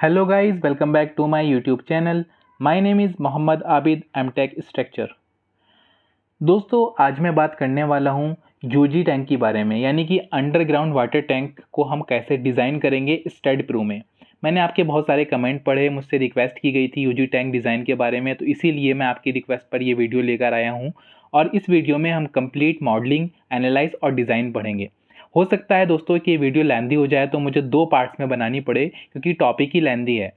Hello guys, welcome back to my YouTube channel. My name is Mohammad Abid MTech Structure. दोस्तों आज मैं बात करने वाला हूँ यूजी टैंक के बारे में, यानी कि अंडरग्राउंड वाटर टैंक को हम कैसे डिज़ाइन करेंगे स्टड प्रो में। मैंने आपके बहुत सारे कमेंट पढ़े, मुझसे रिक्वेस्ट की गई थी यूजी टैंक डिज़ाइन के बारे में, तो इसीलिए मैं आपकी रिक्वेस्ट पर ये वीडियो लेकर आया हूँ। और इस वीडियो में हम कंप्लीट मॉडलिंग, एनालाइज और डिज़ाइन पढ़ेंगे। हो सकता है दोस्तों कि ये वीडियो लेंदी हो जाए, तो मुझे 2 पार्ट्स में बनानी पड़े क्योंकि टॉपिक ही लेंदी है।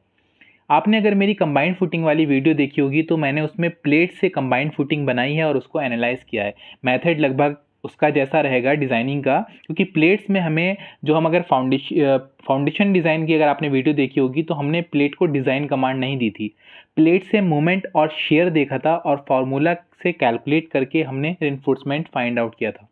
आपने अगर मेरी कंबाइंड फुटिंग वाली वीडियो देखी होगी तो मैंने उसमें प्लेट से कंबाइंड फुटिंग बनाई है और उसको एनालाइज किया है। मेथड लगभग उसका जैसा रहेगा डिज़ाइनिंग का, क्योंकि प्लेट्स में हमें जो हम अगर फाउंडेशन डिज़ाइन की अगर आपने वीडियो देखी होगी तो हमने प्लेट को डिज़ाइन कमांड नहीं दी थी। प्लेट से मूवमेंट और शेयर देखा था और फार्मूला से कैलकुलेट करके हमने रिइंफोर्समेंट फाइंड आउट किया था।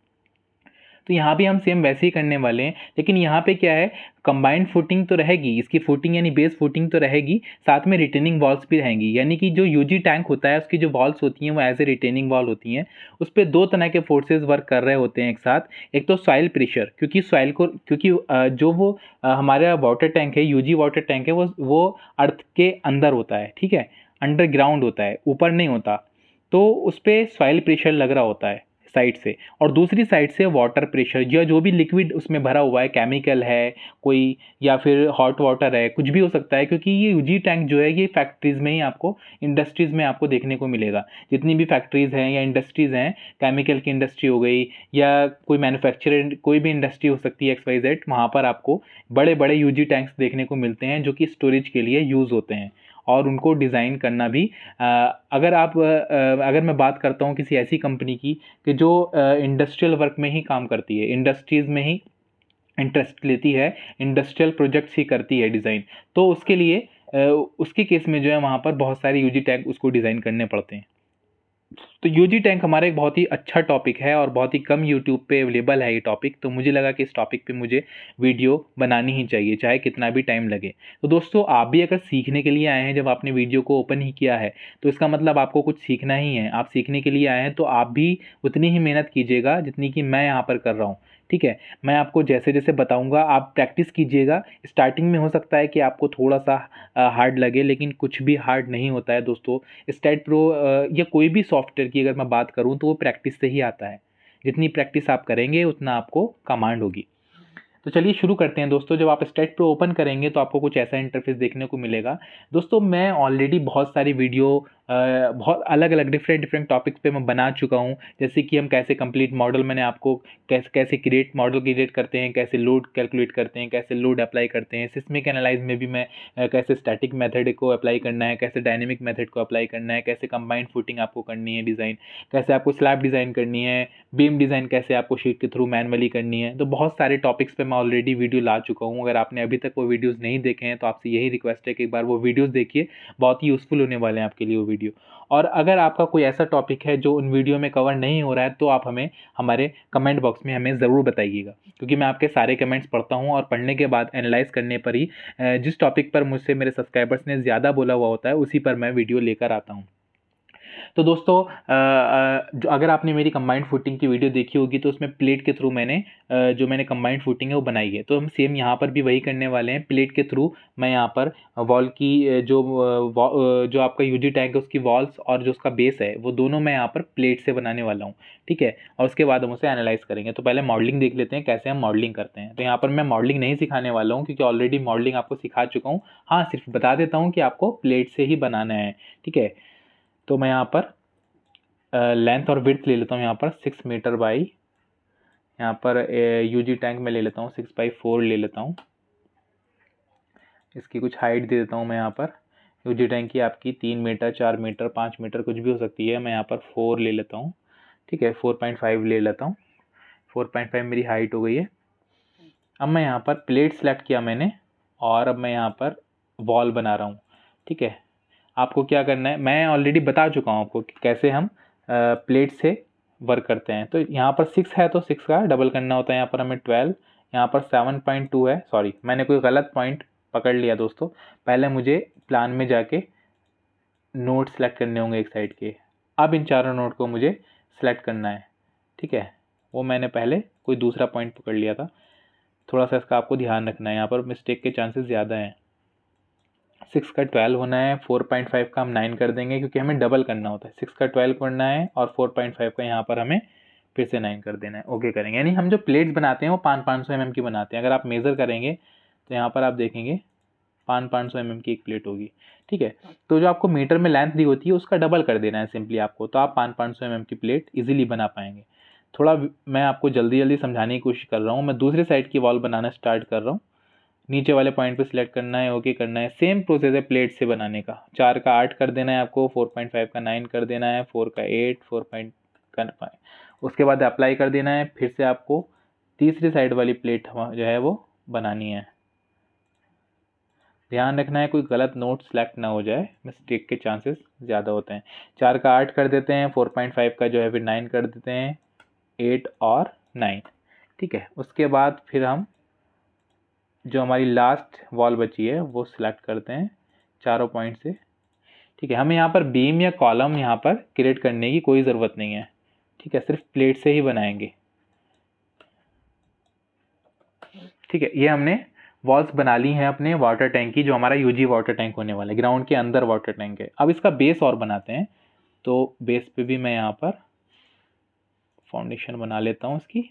तो यहाँ भी हम सेम वैसे ही करने वाले हैं, लेकिन यहाँ पे क्या है, कंबाइंड फुटिंग तो रहेगी, इसकी फुटिंग यानी बेस फुटिंग तो रहेगी, साथ में रिटेनिंग वॉल्स भी रहेंगी। यानी कि जो यूजी टैंक होता है उसकी जो वॉल्स होती हैं वो एज ए रिटेनिंग वॉल होती हैं। उस पर 2 तरह के फोर्सेज वर्क कर रहे होते हैं एक साथ। एक तो सॉइल प्रेशर, क्योंकि सॉइल को जो वो हमारा वाटर टैंक है, यूजी वाटर टैंक है, वो अर्थ के अंदर होता है, ठीक है, अंडरग्राउंड होता है, ऊपर नहीं होता। तो उस पर सॉइल प्रेशर लग रहा होता है साइड से, और दूसरी साइड से वाटर प्रेशर, या जो भी लिक्विड उसमें भरा हुआ है, केमिकल है कोई या फिर हॉट वाटर है, कुछ भी हो सकता है। क्योंकि ये यूजी टैंक जो है ये फैक्ट्रीज़ में ही आपको, इंडस्ट्रीज़ में आपको देखने को मिलेगा। जितनी भी फैक्ट्रीज़ हैं या इंडस्ट्रीज़ हैं, केमिकल की इंडस्ट्री हो गई या कोई मैन्युफैक्चरर, कोई भी इंडस्ट्री हो सकती है XYZ, वहाँ पर आपको बड़े बड़े यूजी टैंक्स देखने को मिलते हैं जो कि स्टोरेज के लिए यूज़ होते हैं। और उनको डिज़ाइन करना भी अगर मैं बात करता हूँ किसी ऐसी कंपनी की कि जो इंडस्ट्रियल वर्क में ही काम करती है, इंडस्ट्रीज़ में ही इंटरेस्ट लेती है, इंडस्ट्रियल प्रोजेक्ट्स ही करती है डिज़ाइन, तो उसके लिए उसके केस में जो है वहाँ पर बहुत सारे यूजी टैग उसको डिज़ाइन करने पड़ते हैं। तो यूजी टैंक हमारा एक बहुत ही अच्छा टॉपिक है और बहुत ही कम यूट्यूब पे अवेलेबल है ये टॉपिक, तो मुझे लगा कि इस टॉपिक पे मुझे वीडियो बनानी ही चाहिए, चाहे कितना भी टाइम लगे। तो दोस्तों आप भी अगर सीखने के लिए आए हैं, जब आपने वीडियो को ओपन ही किया है तो इसका मतलब आपको कुछ सीखना ही है। आप सीखने के लिए आए हैं तो आप भी उतनी ही मेहनत कीजिएगा जितनी कि मैं यहाँ पर कर रहा हूँ, ठीक है। मैं आपको जैसे जैसे बताऊँगा आप प्रैक्टिस कीजिएगा। स्टार्टिंग में हो सकता है कि आपको थोड़ा सा हार्ड लगे, लेकिन कुछ भी हार्ड नहीं होता है दोस्तों। स्टड प्रो या कोई भी सॉफ्टवेयर की अगर मैं बात करूँ तो वो प्रैक्टिस से ही आता है। जितनी प्रैक्टिस आप करेंगे उतना आपको कमांड होगी। तो चलिए शुरू करते हैं दोस्तों। जब आप स्टड प्रो ओपन करेंगे तो आपको कुछ ऐसा इंटरफेस देखने को मिलेगा। दोस्तों मैं ऑलरेडी बहुत सारी वीडियो बहुत अलग अलग डिफरेंट टॉपिक्स पे मैं बना चुका हूँ। जैसे कि हम कैसे कंप्लीट मॉडल, मैंने आपको कैसे कैसे क्रिएट मॉडल क्रिएट करते हैं, कैसे लोड कैलकुलेट करते हैं, कैसे लोड अप्लाई करते हैं। सिस्मिक एनालाइज में भी मैं कैसे स्टैटिक मेथड को अप्लाई करना है, कैसे डायनेमिक मेथड को अप्लाई करना है, कैसे कंबाइंड फुटिंग आपको करनी है डिज़ाइन, कैसे आपको स्लैब डिज़ाइन करनी है, बीम डिज़ाइन कैसे आपको शीट के थ्रू मैनुअली करनी है। तो बहुत सारे टॉपिक्स पे मैं ऑलरेडी वीडियो ला चुका हूँ। अगर आपने अभी तक वो वीडियोस नहीं देखे हैं तो आपसे यही रिक्वेस्ट है कि एक बार वो वीडियोस देखिए, बहुत ही यूज़फुल होने वाले हैं आपके लिए वो वीडियो। और अगर आपका कोई ऐसा टॉपिक है जो उन वीडियो में कवर नहीं हो रहा है तो आप हमें हमारे कमेंट बॉक्स में हमें ज़रूर बताइएगा, क्योंकि मैं आपके सारे कमेंट्स पढ़ता हूँ और पढ़ने के बाद एनालाइज करने पर ही जिस टॉपिक पर मुझसे मेरे सब्सक्राइबर्स ने ज़्यादा बोला हुआ होता है उसी पर मैं वीडियो लेकर आता हूँ। तो दोस्तों जो अगर आपने मेरी कंबाइंड फुटिंग की वीडियो देखी होगी तो उसमें प्लेट के थ्रू जो मैंने कंबाइंड फुटिंग है वो बनाई है। तो हम सेम यहाँ पर भी वही करने वाले हैं। प्लेट के थ्रू मैं यहाँ पर वॉल की जो आपका यूजी टैंक है उसकी वॉल्स और जो उसका बेस है वो दोनों मैं यहाँ पर प्लेट से बनाने वाला हूँ, ठीक है। और उसके बाद हम उसे एनालाइज करेंगे। तो पहले मॉडलिंग देख लेते हैं कैसे हम मॉडलिंग करते हैं। तो यहाँ पर मैं मॉडलिंग नहीं सिखाने वाला हूँ क्योंकि ऑलरेडी मॉडलिंग आपको सिखा चुका हूँ। हाँ, सिर्फ बता देता हूँ कि आपको प्लेट से ही बनाना है, ठीक है। तो मैं यहाँ पर लेंथ और विड्थ ले लेता हूँ यहाँ पर 6 मीटर बाई, यहाँ पर यूजी टैंक में ले लेता हूँ 6/4 ले लेता हूँ। इसकी कुछ हाइट दे देता हूँ मैं यहाँ पर। यूजी टैंक की आपकी 3 मीटर, 4 मीटर, 5 मीटर कुछ भी हो सकती है। मैं यहाँ पर 4 ले लेता हूँ, ठीक है, 4.5 ले लेता हूँ। 4.5 मेरी हाइट हो गई है। अब मैं यहाँ पर प्लेट सेलेक्ट किया मैंने और अब मैं यहाँ पर वॉल बना रहा हूँ, ठीक है। आपको क्या करना है मैं ऑलरेडी बता चुका हूँ आपको कि कैसे हम प्लेट से वर्क करते हैं। तो यहाँ पर 6 है तो 6 का डबल करना होता है। यहाँ पर हमें 12, यहाँ पर 7.2 है। सॉरी, मैंने कोई गलत पॉइंट पकड़ लिया दोस्तों। पहले मुझे प्लान में जाके नोट सेलेक्ट करने होंगे एक साइड के। अब इन चारों नोट को मुझे सेलेक्ट करना है, ठीक है। वो मैंने पहले कोई दूसरा पॉइंट पकड़ लिया था। थोड़ा सा इसका आपको ध्यान रखना है, यहाँ पर मिस्टेक के चांसेस ज़्यादा हैं। 6 का 12 होना है, 4.5 का हम 9 कर देंगे क्योंकि हमें डबल करना होता है। 6 का 12 करना है और 4.5 का यहाँ पर हमें फिर से 9 कर देना है। ओके करेंगे, यानी हम जो प्लेट्स बनाते हैं वो 500 mm की बनाते हैं। अगर आप मेज़र करेंगे तो यहाँ पर आप देखेंगे 500 mm की एक प्लेट होगी। ठीक है, तो जो आपको मीटर में लेंथ दी होती है उसका डबल कर देना है सिंपली आपको, तो आप 500 mm की प्लेट इजीली बना पाएंगे। थोड़ा मैं आपको जल्दी समझाने की कोशिश कर रहा हूँ। मैं दूसरे साइड की वॉल बनाना स्टार्ट कर रहा हूँ। नीचे वाले पॉइंट पे सिलेक्ट करना है, ओके करना है। सेम प्रोसेस है प्लेट से बनाने का। 4 का 8 कर देना है आपको, 4.5 का 9 कर देना है, 4 का 8, 4.5 उसके बाद अप्लाई कर देना है। फिर से आपको तीसरी साइड वाली प्लेट जो है वो बनानी है। ध्यान रखना है कोई गलत नोट सेलेक्ट ना हो जाए, मिस्टेक के चांसेस ज़्यादा होते हैं। 4 का 8 कर देते हैं, 4.5 का जो है फिर 9 कर देते हैं, 8 और 9। ठीक है, उसके बाद फिर हम जो हमारी लास्ट वॉल बची है वो सिलेक्ट करते हैं चारों पॉइंट से। ठीक है, हमें यहाँ पर बीम या कॉलम यहाँ पर क्रिएट करने की कोई ज़रूरत नहीं है। ठीक है, सिर्फ प्लेट से ही बनाएंगे। ठीक है, ये हमने वॉल्स बना ली हैं अपने वाटर टैंक की, जो हमारा यूजी वाटर टैंक होने वाला है, ग्राउंड के अंदर वाटर टैंक है। अब इसका बेस और बनाते हैं, तो बेस पे भी मैं यहाँ पर फाउंडेशन बना लेता हूँ इसकी।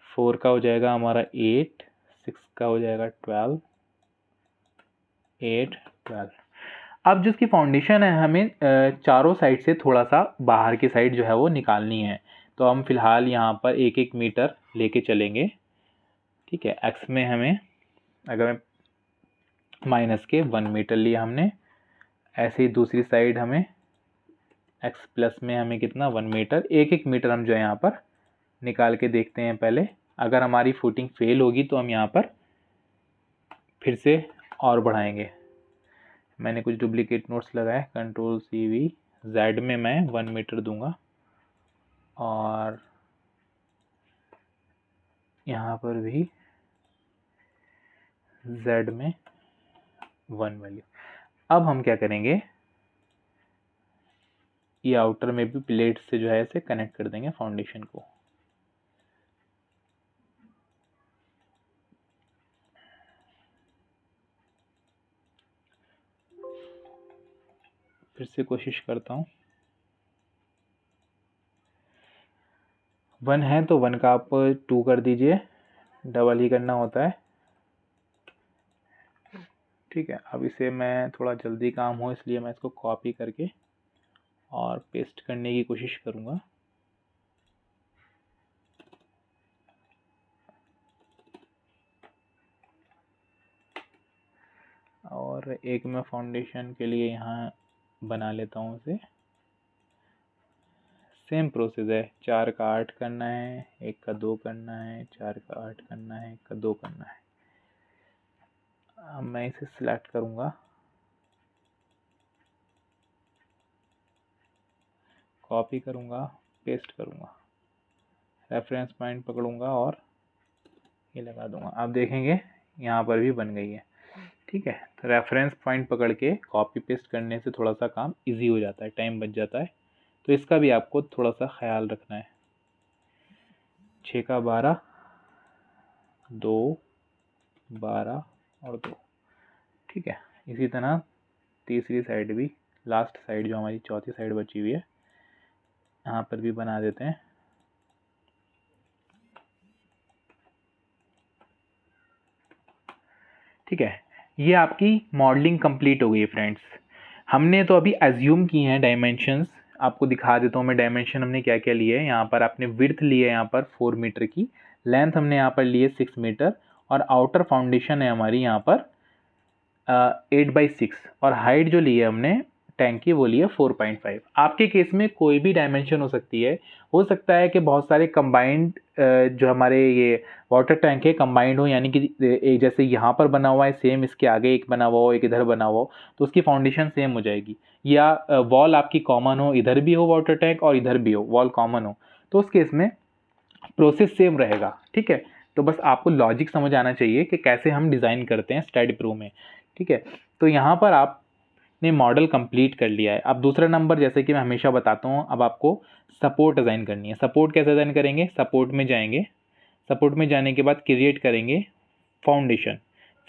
4 का हो जाएगा हमारा 8, 6 का हो जाएगा 12, 8, 12। अब जो इसकी फाउंडेशन है हमें चारों साइड से थोड़ा सा बाहर की साइड जो है वो निकालनी है, तो हम फिलहाल यहाँ पर 1-1 मीटर लेके चलेंगे। ठीक है, एक्स में हमें अगर माइनस के 1 मीटर लिया हमने, ऐसे ही दूसरी साइड हमें एक्स प्लस में हमें कितना 1 मीटर, 1-1 मीटर हम जो है यहाँ पर निकाल के देखते हैं पहले। अगर हमारी फुटिंग फेल होगी तो हम यहाँ पर फिर से और बढ़ाएंगे। मैंने कुछ डुप्लीकेट नोट्स लगाए, Ctrl+CV, Z में मैं 1 मीटर दूंगा और यहाँ पर भी Z में 1 वैल्यू। अब हम क्या करेंगे, ये आउटर में भी प्लेट से जो है इसे कनेक्ट कर देंगे फाउंडेशन को। फिर से कोशिश करता हूँ। 1 है तो 1 का आप 2 कर दीजिए, डबल ही करना होता है। ठीक है, अब इसे मैं थोड़ा जल्दी काम हो इसलिए मैं इसको कॉपी करके और पेस्ट करने की कोशिश करूँगा। और एक मैं फाउंडेशन के लिए यहाँ बना लेता हूँ इसे। सेम प्रोसेस है, 4 का 8 करना है, 1 का 2 करना है, 4 का 8 करना है, 1 का 2 करना है। अब मैं इसे सिलेक्ट करूँगा, कॉपी करूँगा, पेस्ट करूँगा, रेफरेंस पॉइंट पकड़ूँगा और ये लगा दूँगा। आप देखेंगे यहाँ पर भी बन गई है। ठीक है, तो रेफरेंस पॉइंट पकड़ के कॉपी पेस्ट करने से थोड़ा सा काम इजी हो जाता है, टाइम बच जाता है, तो इसका भी आपको थोड़ा सा ख्याल रखना है। 6 का 12, 2, 12 और 2। ठीक है, इसी तरह तीसरी साइड भी, लास्ट साइड जो हमारी चौथी साइड बची हुई है, यहाँ पर भी बना देते हैं। ठीक है, ये आपकी मॉडलिंग कंप्लीट हो गई है फ्रेंड्स। हमने तो अभी एज्यूम की हैं डायमेंशंस, आपको दिखा देता हूँ मैं डायमेंशन हमने क्या क्या लिए हैं। यहाँ पर आपने विड्थ ली है यहाँ पर 4 मीटर की, लेंथ हमने यहाँ पर ली है 6 मीटर, और आउटर फाउंडेशन है हमारी यहाँ पर 8/6, और हाइट जो ली है हमने टैंक की वो ली है 4.5। आपके केस में कोई भी डायमेंशन हो सकती है। हो सकता है कि बहुत सारे कंबाइंड जो हमारे ये वाटर टैंक है कंबाइंड हो, यानी कि जैसे यहाँ पर बना हुआ है सेम इसके आगे एक बना हुआ हो, एक इधर बना हुआ हो, तो उसकी फाउंडेशन सेम हो जाएगी। या वॉल आपकी कॉमन हो, इधर भी हो वाटर टैंक और इधर भी हो, वॉल कॉमन हो, तो उस केस में प्रोसेस सेम रहेगा। ठीक है, तो बस आपको लॉजिक समझ आना चाहिए कि कैसे हम डिज़ाइन करते हैं स्टडी प्रो में। ठीक है, तो यहाँ पर आपने मॉडल कंप्लीट कर लिया है। अब दूसरा नंबर, जैसे कि मैं हमेशा बताता हूँ, अब आपको सपोर्ट डिज़ाइन करनी है। सपोर्ट कैसे डिज़ाइन करेंगे, सपोर्ट में जाएंगे, सपोर्ट में जाने के बाद क्रिएट करेंगे फाउंडेशन।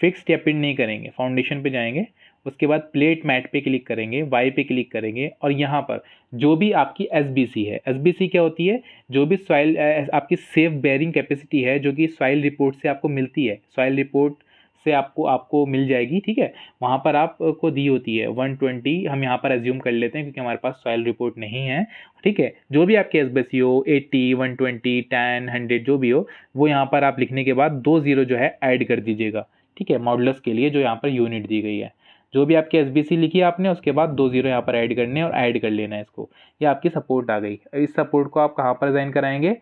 फिक्स्ड या पिन नहीं करेंगे, फाउंडेशन पे जाएंगे, उसके बाद प्लेट मैट पे क्लिक करेंगे, वाई पे क्लिक करेंगे और यहाँ पर जो भी आपकी एसबीसी है, एसबीसी क्या होती है, जो भी सॉइल आपकी सेफ बेयरिंग कैपेसिटी है जो कि सॉइल रिपोर्ट से आपको मिलती है, सॉइल रिपोर्ट से आपको मिल जाएगी, ठीक है, वहाँ पर आपको दी होती है 120, हम यहाँ पर एज्यूम कर लेते हैं क्योंकि हमारे पास सॉइल रिपोर्ट नहीं है, ठीक है। जो भी आपके एसबीसी हो 80, 120, 10, 100 जो भी हो, वो यहाँ पर आप लिखने के बाद 2 जीरो जो है ऐड कर दीजिएगा, ठीक है, मॉडुलस के लिए जो यहाँ पर यूनिट दी गई है। जो भी आपकी एसबीसी लिखी है आपने, उसके बाद 2 जीरो यहाँ पर ऐड करने हैं और ऐड कर लेना है इसको। ये आपकी सपोर्ट आ गई। इस सपोर्ट को आप कहाँ पर डिज़ाइन कराएंगे,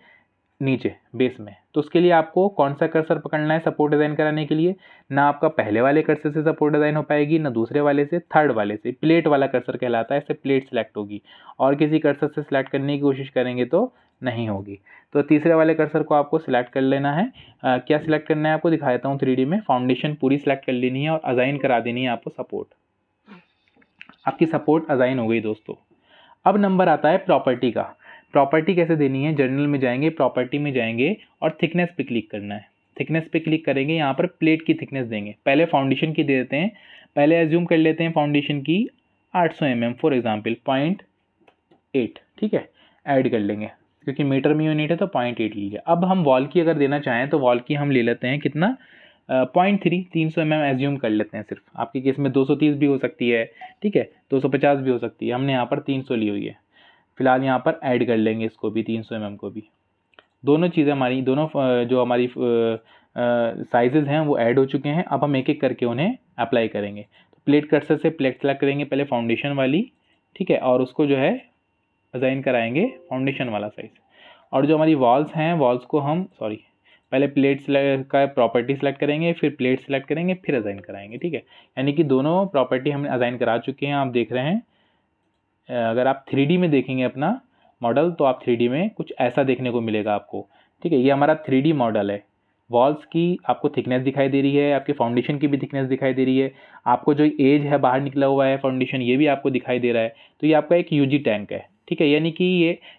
नीचे बेस में। तो उसके लिए आपको कौन सा कर्सर पकड़ना है सपोर्ट डिज़ाइन कराने के लिए, ना आपका पहले वाले कर्सर से सपोर्ट डिज़ाइन हो पाएगी, ना दूसरे वाले से, थर्ड वाले से, प्लेट वाला कर्सर कहलाता है, इससे प्लेट सिलेक्ट होगी। और किसी कर्सर से सिलेक्ट करने की कोशिश करेंगे तो नहीं होगी। तो तीसरे वाले कर्सर को आपको सिलेक्ट कर लेना है। क्या सिलेक्ट करना है आपको दिखा देता हूँ 3D में। फाउंडेशन पूरी सिलेक्ट कर लेनी है और असाइन करा देनी है आपको सपोर्ट। आपकी सपोर्ट असाइन हो गई दोस्तों। अब नंबर आता है प्रॉपर्टी का। प्रॉपर्टी कैसे देनी है, जनरल में जाएंगे, प्रॉपर्टी में जाएंगे और थिकनेस पे क्लिक करना है। थिकनेस पे क्लिक करेंगे, यहाँ पर प्लेट की थिकनेस देंगे। पहले फाउंडेशन की दे देते हैं, पहले एज्यूम कर लेते हैं फाउंडेशन की 800 mm फॉर एग्जांपल 0.8, ठीक है, ऐड कर लेंगे क्योंकि मीटर में यूनिट है तो 0.8 लीजिए। अब हम वॉल की अगर देना चाहें तो वॉल की हम ले लेते हैं कितना, 0.3, 300 mm एज्यूम कर लेते हैं। सिर्फ आपके केस में 230 भी हो सकती है, ठीक है, 250 भी हो सकती है, हमने यहाँ पर 300 ली हुई है। फिलहाल यहाँ पर ऐड कर लेंगे इसको भी, 300 mm को भी। दोनों चीज़ें हमारी, दोनों जो हमारी साइजेज़ हैं वो ऐड हो चुके हैं। अब हम एक एक करके उन्हें अप्लाई करेंगे। तो प्लेट कर्सर से प्लेट सेलेक्ट करेंगे पहले फाउंडेशन वाली, ठीक है, और उसको जो है असाइन कराएंगे फाउंडेशन वाला साइज। और जो हमारी वॉल्स हैं, वॉल्स को हम पहले प्लेट का प्रॉपर्टी सेलेक्ट करेंगे, फिर प्लेट सेलेक्ट करेंगे, फिर असाइन कराएंगे, ठीक है। यानी कि दोनों प्रॉपर्टी हमने असाइन करा चुके हैं, आप देख रहे हैं। अगर आप 3D में देखेंगे अपना मॉडल तो आप 3D में कुछ ऐसा देखने को मिलेगा आपको, ठीक है। ये हमारा 3D मॉडल है। वॉल्स की आपको थिकनेस दिखाई दे रही है, आपके फाउंडेशन की भी थिकनेस दिखाई दे रही है, आपको जो एज है बाहर निकला हुआ है फाउंडेशन, ये भी आपको दिखाई दे रहा है। तो ये आपका एक यूजी टैंक है, ठीक है। यानी कि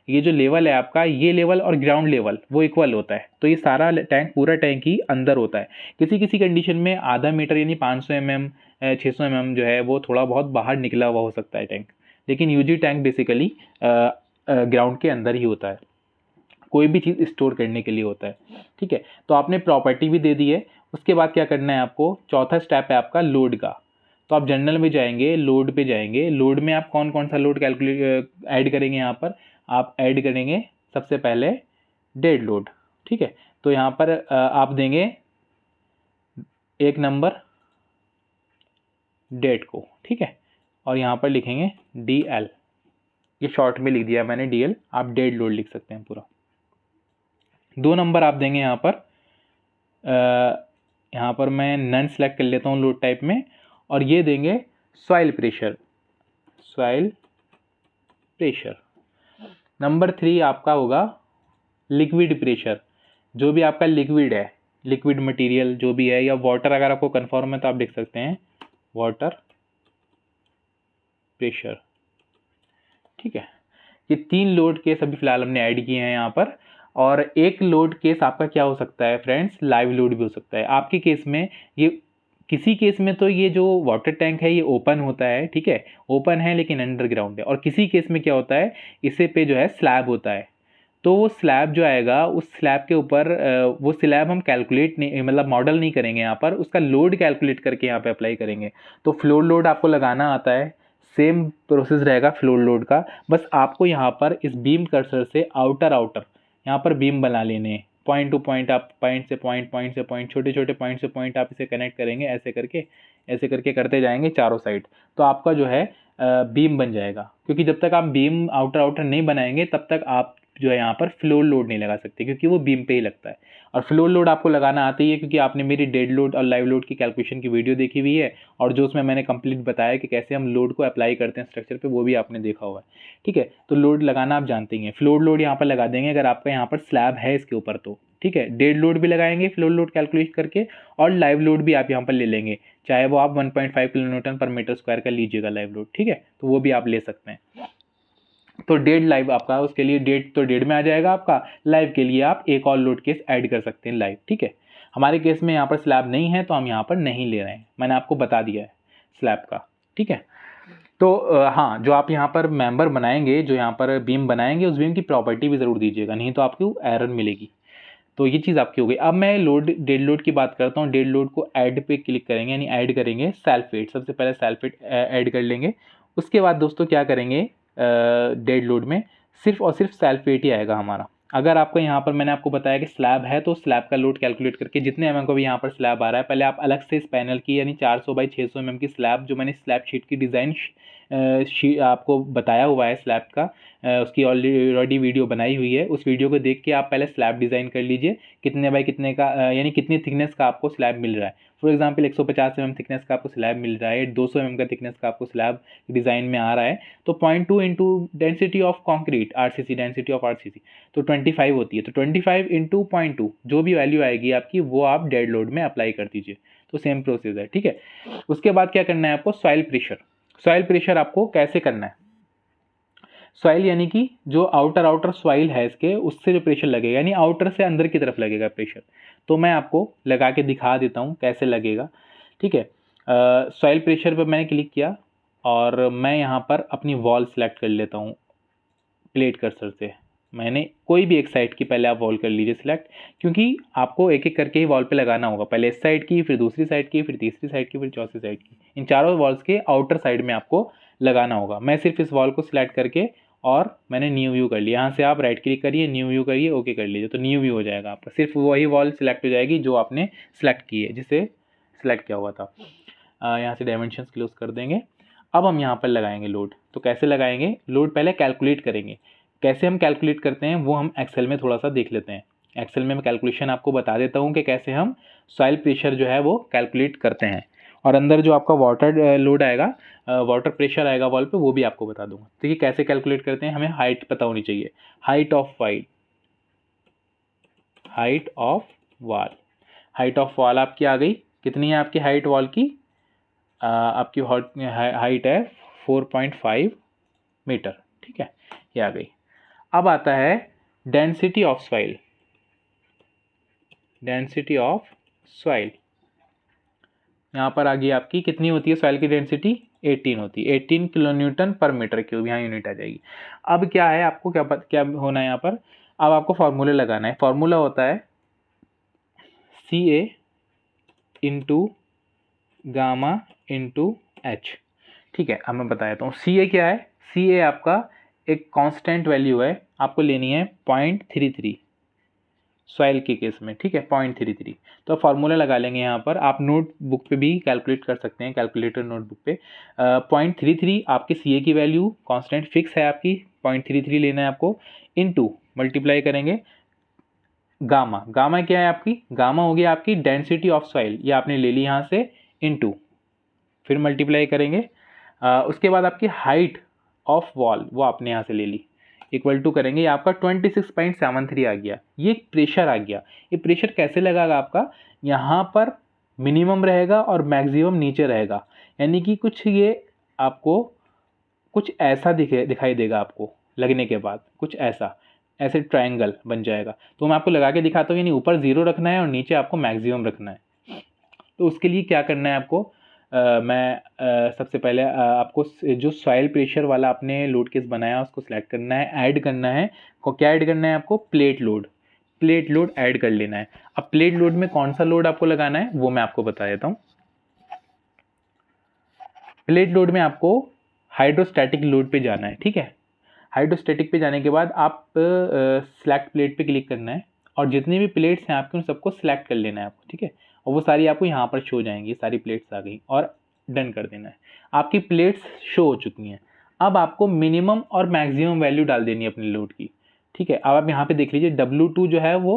ये जो लेवल है आपका, ये लेवल और ग्राउंड लेवल वो इक्वल होता है। तो ये सारा टैंक, पूरा टैंक ही अंदर होता है। किसी किसी कंडीशन में आधा मीटर यानी 500 mm 600 mm जो है वो थोड़ा बहुत बाहर निकला हुआ हो सकता है टैंक, लेकिन यूजी टैंक बेसिकली ग्राउंड के अंदर ही होता है, कोई भी चीज़ स्टोर करने के लिए होता है, ठीक है। तो आपने प्रॉपर्टी भी दे दी है। उसके बाद क्या करना है आपको, चौथा स्टेप है आपका लोड का। तो आप जनरल में जाएंगे, लोड पे जाएंगे। लोड में आप कौन कौन सा लोड कैलकुलेट ऐड करेंगे, यहाँ पर आप ऐड करेंगे सबसे पहले डेड लोड, ठीक है। तो यहाँ पर आप देंगे 1 नंबर डेड को, ठीक है, और यहाँ पर लिखेंगे DL। ये शॉर्ट में लिख दिया मैंने DL, आप डेड लोड लिख सकते हैं पूरा। 2 नंबर आप देंगे यहाँ पर, यहाँ पर मैं नन सेलेक्ट कर लेता हूँ लोड टाइप में, और ये देंगे soil pressure, soil pressure. Number 3 आपका होगा लिक्विड प्रेशर। जो भी आपका लिक्विड है, लिक्विड मटेरियल जो भी है, या वाटर अगर आपको कन्फर्म है तो आप लिख सकते हैं वाटर प्रेशर, ठीक है। ये 3 लोड केस अभी फिलहाल हमने ऐड किए हैं यहाँ पर। और एक लोड केस आपका क्या हो सकता है फ्रेंड्स, लाइव लोड भी हो सकता है। आपके केस में ये, किसी केस में तो ये जो वाटर टैंक है ये ओपन होता है, ठीक है, ओपन है लेकिन अंडरग्राउंड है। और किसी केस में क्या होता है, इसे पे जो है स्लैब होता है। तो वो स्लैब जो आएगा, उस स्लैब के ऊपर वो स्लैब हम कैलकुलेट नहीं, मतलब मॉडल नहीं करेंगे यहाँ पर, उसका लोड कैलकुलेट करके यहाँ पे अप्लाई करेंगे। तो फ्लोर लोड आपको लगाना आता है, सेम प्रोसेस रहेगा फ्लोर लोड का। बस आपको यहाँ पर इस बीम कर्सर से आउटर यहाँ पर बीम बना लेने हैं। पॉइंट टू पॉइंट, आप पॉइंट से पॉइंट, पॉइंट से पॉइंट, छोटे छोटे पॉइंट से पॉइंट आप इसे कनेक्ट करेंगे, ऐसे करके करते जाएंगे चारों साइड। तो आपका जो है बीम बन जाएगा। क्योंकि जब तक आप बीम आउटर नहीं बनाएंगे तब तक आप जो है यहाँ पर फ्लोर लोड नहीं लगा सकते, क्योंकि वो बीम पे ही लगता है। और फ्लोर लोड आपको लगाना आती है क्योंकि आपने मेरी डेड लोड और लाइव लोड की कैलकुलेशन की वीडियो देखी हुई है, और जो उसमें मैंने कंप्लीट बताया कि कैसे हम लोड को अप्लाई करते हैं स्ट्रक्चर पे, वो भी आपने देखा हुआ है, ठीक है। तो लोड लगाना आप जानते ही हैं। फ्लोर लोड यहाँ पर लगा देंगे अगर आपका यहाँ पर स्लैब है इसके ऊपर तो, ठीक है। डेड लोड भी लगाएंगे फ्लोर लोड कैलकुलेट करके, और लाइव लोड भी आप यहाँ पर ले लेंगे, चाहे वो आप 1.5 किलोन्यूटन पर मीटर स्क्वायर का लीजिएगा लाइव लोड, ठीक है, तो वो भी आप ले सकते हैं। तो डेड लाइव आपका, उसके लिए डेड तो डेड में आ जाएगा आपका, लाइव के लिए आप एक और लोड केस ऐड कर सकते हैं लाइव, ठीक है। हमारे केस में यहाँ पर स्लैब नहीं है तो हम यहाँ पर नहीं ले रहे हैं, मैंने आपको बता दिया है स्लैब का, ठीक है। तो हाँ, जो आप यहाँ पर मेंबर बनाएंगे, जो यहाँ पर बीम बनाएंगे, उस बीम की प्रॉपर्टी भी ज़रूर दीजिएगा, नहीं तो आपको एरर मिलेगी। तो ये चीज़ आपकी हो गई। अब मैं लोड, डेड लोड की बात करता हूँ। डेड लोड को ऐड पे क्लिक करेंगे, यानी ऐड करेंगे सल्फेट, सबसे पहले सल्फेट ऐड कर लेंगे। उसके बाद दोस्तों क्या करेंगे, डेड लोड में सिर्फ और सिर्फ सल्फेट ही आएगा हमारा। अगर आपको यहाँ पर मैंने आपको बताया कि स्लैब है तो स्लैब का लोड कैलकुलेट करके जितने mm को भी यहाँ पर स्लैब आ रहा है, पहले आप अलग से इस पैनल की यानी 400 बाई 600 mm की स्लैब, जो मैंने स्लैब शीट की डिज़ाइन आपको बताया हुआ है स्लैब का, उसकी ऑलरेडी वीडियो बनाई हुई है, उस वीडियो को देख के आप पहले स्लैब डिज़ाइन कर लीजिए कितने बाई कितने का, यानी कितनी थिकनेस का आपको स्लैब मिल रहा है। फॉर एग्जांपल 150 mm थिकनेस का आपको स्लैब मिल रहा है, 200 mm का थिकनेस का आपको स्लैब डिज़ाइन में आ रहा है, तो 0.2 into density of concrete RCC, density of RCC तो 25 होती है, तो 25 इंटू 0.2 जो भी वैल्यू आएगी आपकी वो आप डेड लोड में अप्लाई कर दीजिए। तो सेम प्रोसेस है, ठीक है। उसके बाद क्या करना है आपको, सॉइल प्रेशर। सॉइल प्रेशर आपको कैसे करना है, सॉइल यानी कि जो आउटर सॉइल है इसके, उससे जो प्रेशर लगेगा, यानी आउटर से अंदर की तरफ लगेगा प्रेशर। तो मैं आपको लगा के दिखा देता हूँ कैसे लगेगा, ठीक है। सॉइल प्रेशर पर मैंने क्लिक किया और मैं यहाँ पर अपनी वॉल सेलेक्ट कर लेता हूँ प्लेट कर्सर से। मैंने कोई भी एक साइड की पहले आप वॉल कर लीजिए सिलेक्ट, क्योंकि आपको एक एक करके ही वॉल पे लगाना होगा, पहले इस साइड की, फिर दूसरी साइड की, फिर तीसरी साइड की, फिर चौथी साइड की, इन चारों वॉल्स के आउटर साइड में आपको लगाना होगा। मैं सिर्फ इस वॉल को सिलेक्ट करके और मैंने न्यू व्यू कर लिया। यहाँ से आप राइट क्लिक करिए, न्यू व्यू करिए, ओके कर लीजिए, तो न्यू व्यू हो जाएगा आपका। सिर्फ वही वॉल सिलेक्ट हो जाएगी जो आपने सेलेक्ट की है, जिसे सिलेक्ट किया हुआ था। यहाँ से डायमेंशंस क्लोज कर देंगे। अब हम यहाँ पर लगाएंगे लोड। तो कैसे लगाएंगे लोड, पहले कैलकुलेट करेंगे। कैसे हम कैलकुलेट करते हैं वो हम एक्सेल में थोड़ा सा देख लेते हैं। एक्सेल में मैं कैलकुलेशन आपको बता देता हूँ कि कैसे हम सॉइल प्रेशर जो है वो कैलकुलेट करते हैं, और अंदर जो आपका वाटर लोड आएगा, वाटर प्रेशर आएगा वॉल पे, वो भी आपको बता दूंगा। तो ये कैसे कैलकुलेट करते हैं, हमें हाइट पता होनी चाहिए। हाइट ऑफ वाल, height of wall, height of wall आपकी आ गई। कितनी है आपकी हाइट वॉल की, आपकी हाइट है 4.5 मीटर, ठीक है, ये आ गई। अब आता है density of soil. Density of soil यहाँ पर आ गई आपकी, कितनी होती है सॉइल की डेंसिटी, 18 होती है, 18 किलो न्यूटन पर मीटर क्यूब, यहाँ यूनिट आ जाएगी। अब क्या है आपको क्या होना है यहाँ पर, अब आपको फार्मूले लगाना है। फार्मूला होता है CA into gamma into H, ठीक है। अब मैं बता देता हूँ CA क्या है। CA आपका एक कांस्टेंट वैल्यू है, आपको लेनी है 0.33 सॉइल के केस में, ठीक है, 0.33। तो फार्मूला लगा लेंगे यहाँ पर, आप नोटबुक पे भी कैलकुलेट कर सकते हैं, कैलकुलेटर नोटबुक पे। 0.33 आपकी CA की वैल्यू कांस्टेंट फिक्स है आपकी, 0.33 लेना है आपको, इनटू मल्टीप्लाई करेंगे गामा। गामा क्या है आपकी, गामा हो गया आपकी डेंसिटी ऑफ सॉइल, ये आपने ले ली यहाँ से, इनटू फिर मल्टीप्लाई करेंगे। उसके बाद आपकी हाइट ऑफ वॉल वो आपने यहाँ से ले ली, इक्वल टू करेंगे, ये आपका 26.73 आ गया। ये प्रेशर आ गया। ये प्रेशर कैसे लगेगा आपका, यहाँ पर मिनिमम रहेगा और मैक्सिमम नीचे रहेगा, यानी कि कुछ ये आपको कुछ ऐसा दिखाई देगा आपको लगने के बाद, कुछ ऐसे ट्रायंगल बन जाएगा। तो मैं आपको लगा के दिखाता हूँ, यानी ऊपर 0 रखना है और नीचे आपको मैक्सिमम रखना है। तो उसके लिए क्या करना है आपको, सबसे पहले आपको जो सॉइल प्रेशर वाला आपने लोड केस बनाया उसको सिलेक्ट करना है, ऐड करना है। क्या ऐड करना है आपको, plate load. Plate load add कर लेना है। अब प्लेट लोड में कौन सा लोड आपको लगाना है वो मैं आपको बता देता हूँ। प्लेट लोड में आपको हाइड्रोस्टैटिक लोड पे जाना है, ठीक है। हाइड्रोस्टैटिक पे जाने के बाद आप सिलेक्ट प्लेट पे क्लिक करना है और जितनी भी प्लेट्स हैं आपके उन सबको सिलेक्ट कर लेना है आपको, ठीक है। और वो सारी आपको यहाँ पर शो जाएंगी, सारी प्लेट्स आ गई और डन कर देना है। आपकी प्लेट्स शो हो चुकी हैं। अब आपको मिनिमम और मैक्सिमम वैल्यू डाल देनी है अपने लोड की, ठीक है। अब आप यहाँ पे देख लीजिए W2 जो है वो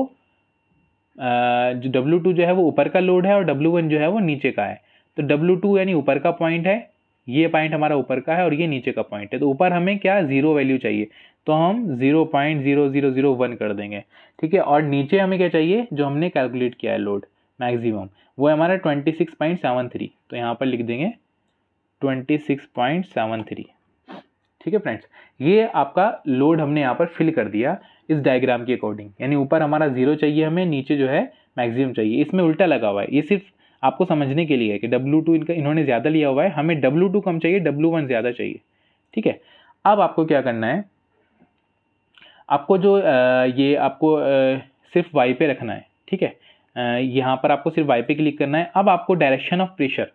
W2 जो है वो ऊपर का लोड है और W1 जो है वो नीचे का है। तो W2 यानी ऊपर का पॉइंट है, ये पॉइंट हमारा ऊपर का है और ये नीचे का पॉइंट है। तो ऊपर हमें क्या 0 वैल्यू चाहिए, तो हम 0.0001 कर देंगे, ठीक है। और नीचे हमें क्या चाहिए, जो हमने कैलकुलेट किया है लोड मैक्सिमम, वो है हमारा 26.73। तो यहाँ पर लिख देंगे 26.73, ठीक है फ्रेंड्स। ये आपका लोड हमने यहाँ पर फिल कर दिया इस डायग्राम के अकॉर्डिंग, यानी ऊपर हमारा 0 चाहिए हमें, नीचे जो है मैक्सिमम चाहिए। इसमें उल्टा लगा हुआ है, ये सिर्फ आपको समझने के लिए है कि W2 इन्होंने ज़्यादा लिया हुआ है, हमें W2 कम चाहिए, W1 ज़्यादा चाहिए। ठीक है, अब आपको क्या करना है, आपको जो ये आपको सिर्फ वाई पे रखना है। ठीक है, यहाँ पर आपको सिर्फ वाई पे क्लिक करना है। अब आपको डायरेक्शन ऑफ प्रेशर,